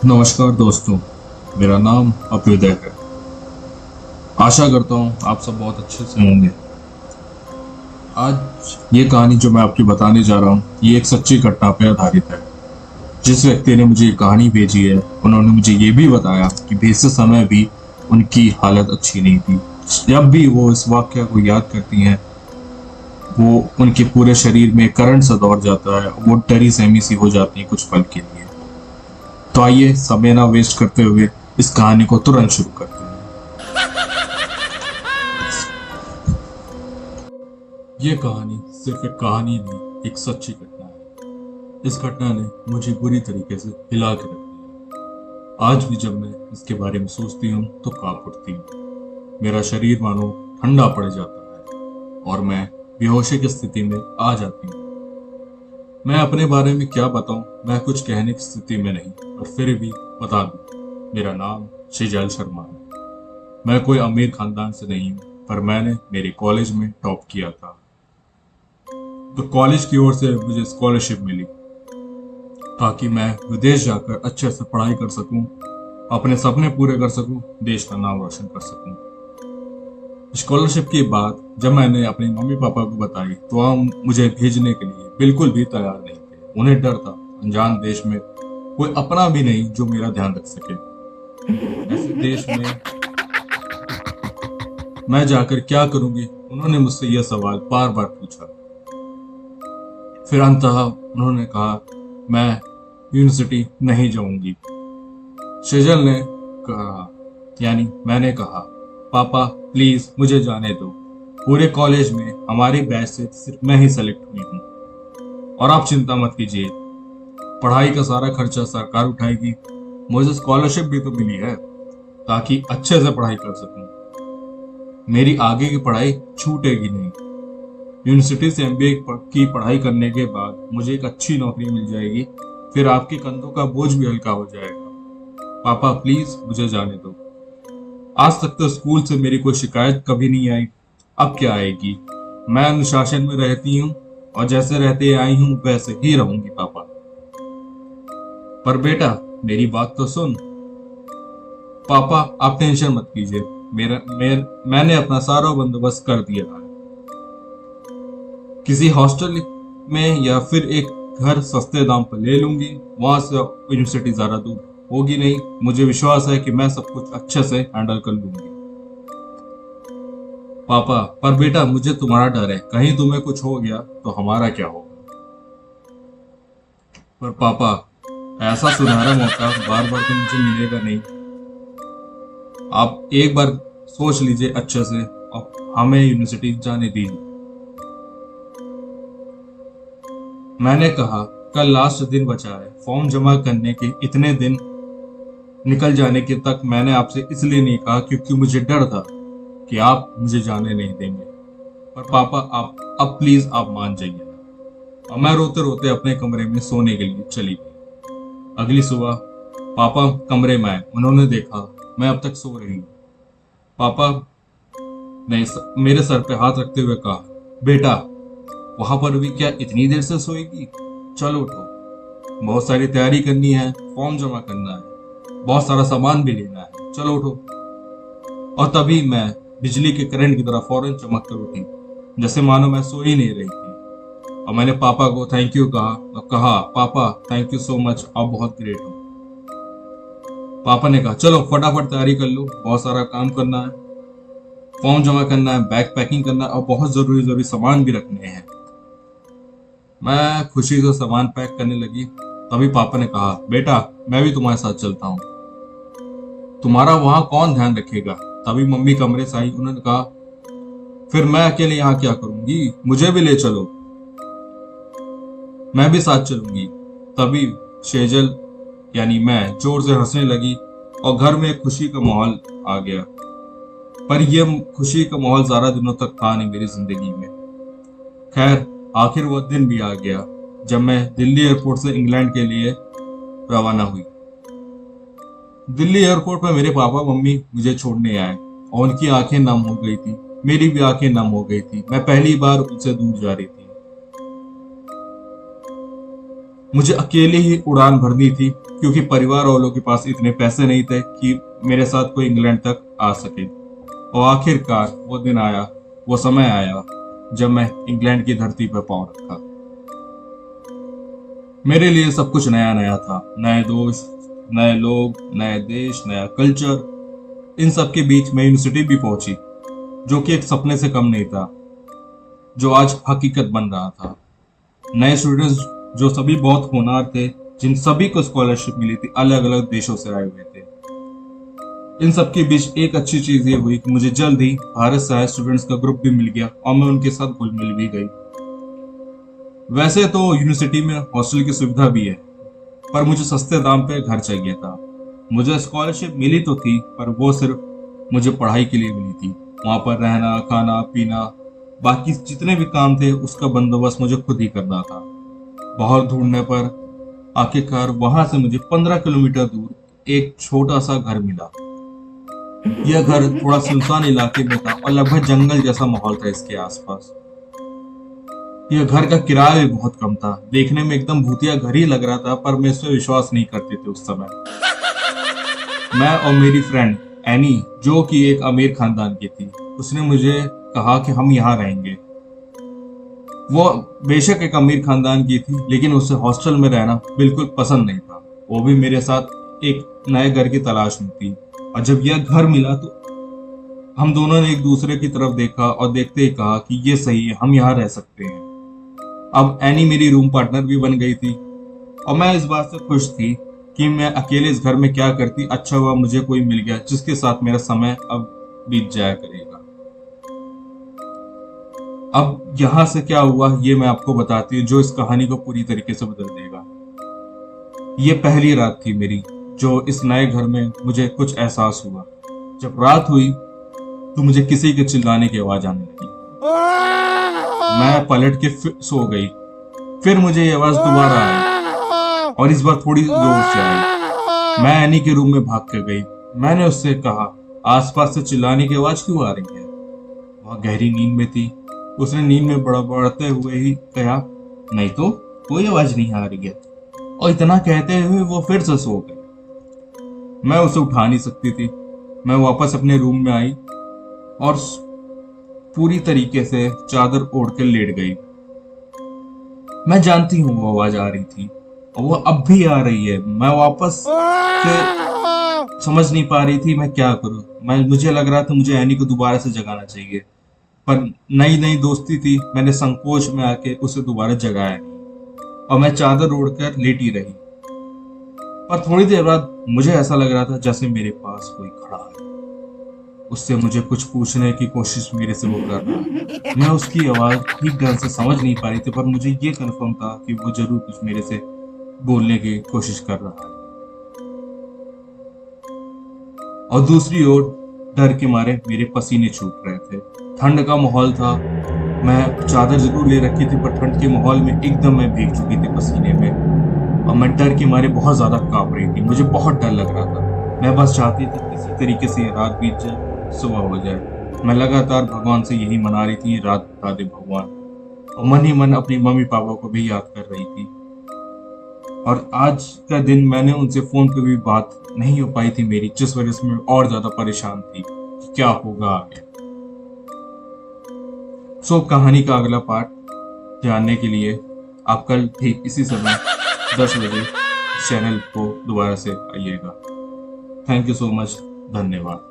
नमस्कार दोस्तों। मेरा नाम अभ्युदय है। आशा करता हूँ आप सब बहुत अच्छे से होंगे। आज ये कहानी जो मैं आपको बताने जा रहा हूँ ये एक सच्ची घटना पर आधारित है। जिस व्यक्ति ने मुझे ये कहानी भेजी है उन्होंने मुझे ये भी बताया कि भेजते समय भी उनकी हालत अच्छी नहीं थी। जब भी वो इस वाक्य को याद करती हैं वो उनके पूरे शरीर में करंट सा दौड़ जाता है। वो डरी सहमी सी हो जाती है कुछ पल के लिए। तो आइए समय ना वेस्ट करते हुए इस कहानी को तुरंत शुरू करते हैं। ये कहानी सिर्फ एक कहानी नहीं, एक सच्ची घटना है। इस घटना ने मुझे बुरी तरीके से हिला के रख दिया। आज भी जब मैं इसके बारे में सोचती हूँ तो कांप उठती हूँ। मेरा शरीर मानो ठंडा पड़ जाता है और मैं बेहोशी की स्थिति में आ जाती हूँ। मैं अपने बारे में क्या बताऊं, मैं कुछ कहने की स्थिति में नहीं, और फिर भी बता दूं, मेरा नाम शेजल शर्मा है। मैं कोई अमीर खानदान से नहीं हूं, पर मैंने मेरे कॉलेज में टॉप किया था। तो कॉलेज की ओर से मुझे स्कॉलरशिप मिली ताकि मैं विदेश जाकर अच्छे से पढ़ाई कर सकूं, अपने सपने पूरे कर सकूं, देश का नाम रोशन कर सकूं। स्कॉलरशिप की बात जब मैंने अपने मम्मी पापा को बताई तो वह मुझे भेजने के लिए बिल्कुल भी तैयार नहीं थे। उन्हें डर था, अनजान देश में कोई अपना भी नहीं जो मेरा ध्यान रख सके। ऐसे देश में मैं जाकर क्या करूंगी, उन्होंने मुझसे यह सवाल बार बार पूछा। फिर अंततः उन्होंने कहा मैं यूनिवर्सिटी नहीं जाऊंगी। शेजल ने कहा, यानी मैंने कहा, पापा प्लीज मुझे जाने दो। पूरे कॉलेज में हमारे बैच से सिर्फ मैं ही सेलेक्ट हुई हूँ, और आप चिंता मत कीजिए, पढ़ाई का सारा खर्चा सरकार उठाएगी। मुझे स्कॉलरशिप भी तो मिली है ताकि अच्छे से पढ़ाई कर सकूं। मेरी आगे की पढ़ाई छूटेगी नहीं। यूनिवर्सिटी से एमबीए की पढ़ाई करने के बाद मुझे एक अच्छी नौकरी मिल जाएगी, फिर आपके कंधों का बोझ भी हल्का हो जाएगा। पापा प्लीज मुझे जाने दो। आज तक तो स्कूल से मेरी कोई शिकायत कभी नहीं आई, अब क्या आएगी। मैं अनुशासन में रहती हूँ और जैसे रहते आई हूँ वैसे ही रहूंगी पापा। पर बेटा मेरी बात तो सुन। पापा आप टेंशन मत कीजिए, मैंने अपना सारा बंदोबस्त कर दिया है। किसी हॉस्टल में या फिर एक घर सस्ते दाम पर ले लूंगी। वहां से यूनिवर्सिटी ज्यादा दूर होगी नहीं। मुझे विश्वास है कि मैं सब कुछ अच्छे से हैंडल कर लूंगी। पापा पर बेटा मुझे तुम्हारा डर है, कहीं तुम्हें कुछ हो गया तो हमारा क्या होगा। पर पापा ऐसा सुनहरा मौका बार बार तो मुझे मिलेगा नहीं। आप एक बार सोच लीजिए अच्छे से और हमें यूनिवर्सिटी जाने दीजिए। मैंने कहा कल लास्ट दिन बचा है, फॉर्म जमा करने के इतने दिन निकल जाने के तक मैंने आपसे इसलिए नहीं कहा क्योंकि मुझे डर था कि आप मुझे जाने नहीं देंगे। पर पापा आप अब प्लीज आप मान जाइए ना। और मैं रोते रोते अपने कमरे में सोने के लिए चली गई। अगली सुबह पापा कमरे में आए। उन्होंने देखा मैं अब तक सो रही हूँ। पापा ने मेरे सर पे हाथ रखते हुए कहा, बेटा वहां पर भी क्या इतनी देर से सोएगी, चलो उठो, बहुत सारी तैयारी करनी है, फॉर्म जमा करना है, बहुत सारा सामान भी लेना है, चलो उठो। और तभी मैं बिजली के करंट की तरह फौरन चमक कर उठी, जैसे मानो मैं सो ही नहीं रही थी। और मैंने पापा को थैंक यू कहा और कहा, पापा थैंक यू सो मच, आप बहुत ग्रेट हो। पापा ने कहा चलो फटाफट तैयारी कर लो, बहुत सारा काम करना है, फॉर्म जमा करना है, बैग पैकिंग करना है, और बहुत जरूरी जरूरी सामान भी रखने हैं। मैं खुशी से सामान पैक करने लगी। तभी पापा ने कहा, बेटा मैं भी तुम्हारे साथ चलता हूँ, तुम्हारा वहां कौन ध्यान रखेगा। तभी मम्मी कमरे से आई। उन्होंने कहा फिर मैं अकेले यहाँ क्या करूंगी, मुझे भी ले चलो, मैं भी साथ चलूंगी। तभी शेजल यानी मैं जोर से हंसने लगी और घर में खुशी का माहौल आ गया। पर यह खुशी का माहौल ज्यादा दिनों तक था नहीं मेरी जिंदगी में। खैर आखिर वो दिन भी आ गया जब मैं दिल्ली एयरपोर्ट से इंग्लैंड के लिए रवाना हुई। दिल्ली एयरपोर्ट पर मेरे पापा मम्मी मुझे छोड़ने आए और उनकी आंखें नम हो गई थी, मेरी भी आंखें नम हो गई थी। मैं पहली बार उनसे दूर जा रही थी। मुझे अकेले ही उड़ान भरनी थी क्योंकि परिवार वालों के पास इतने पैसे नहीं थे कि मेरे साथ कोई इंग्लैंड तक आ सके। और आखिरकार वो दिन आया, वो समय आया जब मैं इंग्लैंड की धरती पर पांव रखा। मेरे लिए सब कुछ नया नया था, नए दोस्त, नए लोग, नए देश, नया कल्चर। इन सब के बीच मैं यूनिवर्सिटी भी पहुंची, जो कि एक सपने से कम नहीं था, जो आज हकीकत बन रहा था। नए स्टूडेंट्स जो सभी बहुत होनहार थे, जिन सभी को स्कॉलरशिप मिली थी, अलग अलग देशों से आए हुए थे। इन सब के बीच एक अच्छी चीज ये हुई कि मुझे जल्द ही भारत से आए स्टूडेंट्स का ग्रुप भी मिल गया और मैं उनके साथ घुल मिल भी गई। वैसे तो यूनिवर्सिटी में हॉस्टल की सुविधा भी है, पर मुझे सस्ते दाम पे घर चाहिए था। मुझे स्कॉलरशिप मिली तो थी, पर वो सिर्फ मुझे पढ़ाई के लिए मिली थी। वहां पर रहना, खाना पीना, बाकी जितने भी काम थे उसका बंदोबस्त मुझे खुद ही करना था। बहुत ढूंढने पर आखिरकार वहां से मुझे 15 किलोमीटर दूर एक छोटा सा घर मिला। यह घर थोड़ा सुनसान इलाके में था और लगभग जंगल जैसा माहौल था इसके आसपास। यह घर का किराया भी बहुत कम था, देखने में एकदम भूतिया घर ही लग रहा था, पर मैं इस पर विश्वास नहीं करते थे उस समय। मैं और मेरी फ्रेंड एनी, जो कि एक अमीर खानदान की थी, उसने मुझे कहा कि हम यहाँ रहेंगे। वो बेशक एक अमीर खानदान की थी, लेकिन उसे हॉस्टल में रहना बिल्कुल पसंद नहीं था। वो भी मेरे साथ एक नए घर की तलाश में थी, और जब यह घर मिला तो हम दोनों ने एक दूसरे की तरफ देखा और देखते ही कहा कि ये सही है, हम यहाँ रह सकते हैं। अब एनी मेरी रूम पार्टनर भी बन गई थी, और मैं इस बात से खुश थी कि मैं अकेले इस घर में क्या करती। अच्छा हुआ मुझे कोई मिल गया जिसके साथ मेरा समय अब बीत जाया करेगा। अब यहाँ से क्या हुआ ये मैं आपको बताती हूँ, जो इस कहानी को पूरी तरीके से बदल देगा। ये पहली रात थी मेरी, जो इस नए घर में मुझे कुछ एहसास हुआ। जब रात हुई तो मुझे किसी के चिल्लाने की आवाज आने लगी। मैं पलट के फिर सो गई। फिर मुझे ये आवाज दोबारा आई, और इस बार थोड़ी जोर से आई। मैं एनी के रूम में भाग कर गई। मैंने उससे कहा, आसपास से चिल्लाने की आवाज क्यों आ रही है? वह गहरी नींद में थी। उसने नींद में बड़बड़ाते हुए ही कहा, नहीं तो कोई आवाज नहीं आ रही है। और इतना कहते हुए वो फिर से सो गए। मैं उसे उठा नहीं सकती थी। मैं वापस अपने रूम में आई और पूरी तरीके से चादर ओढ़ कर लेट गई। मैं जानती हूँ वो आवाज आ रही थी, और वो अब भी आ रही है। मैं वापस से समझ नहीं पा रही थी मैं क्या करूं। मुझे लग रहा था मुझे एनी को दोबारा से जगाना चाहिए, पर नई नई दोस्ती थी, मैंने संकोच में आके उसे दोबारा जगाया नहीं, और मैं चादर ओढ़कर लेटी रही। पर थोड़ी देर बाद मुझे ऐसा लग रहा था जैसे मेरे पास कोई खड़ा है। उससे मुझे कुछ पूछने की कोशिश मेरे से वो कर रहा है। मैं उसकी आवाज ठीक ढंग से समझ नहीं पा रही थी, पर मुझे ये कंफर्म था कि वो जरूर कुछ मेरे से बोलने की कोशिश कर रहा है। और दूसरी ओर डर के मारे मेरे पसीने छूट रहे थे। ठंड का माहौल था। मैं चादर जरूर ले रखी थी, पर ठंड के माहौल में एकदम मैं भीग चुकी थी पसीने में, और मैं डर के मारे बहुत ज्यादा कांप रही थी। मुझे बहुत डर लग रहा था। मैं बस चाहती थी किसी तरीके से ये रात बीत जाए, सुबह हो जाए। मैं लगातार भगवान से यही मना रही थी, रात बता दे भगवान, और मन ही मन अपनी मम्मी पापा को भी याद कर रही थी। और आज का दिन मैंने उनसे फोन पे भी बात नहीं हो पाई थी मेरी, जिस वजह से मैं और ज्यादा परेशान थी कि क्या होगा आगे। सो कहानी का अगला पार्ट जानने के लिए आप कल ठीक इसी समय 10 बजे चैनल को दोबारा से आइएगा। Thank you so much. धन्यवाद।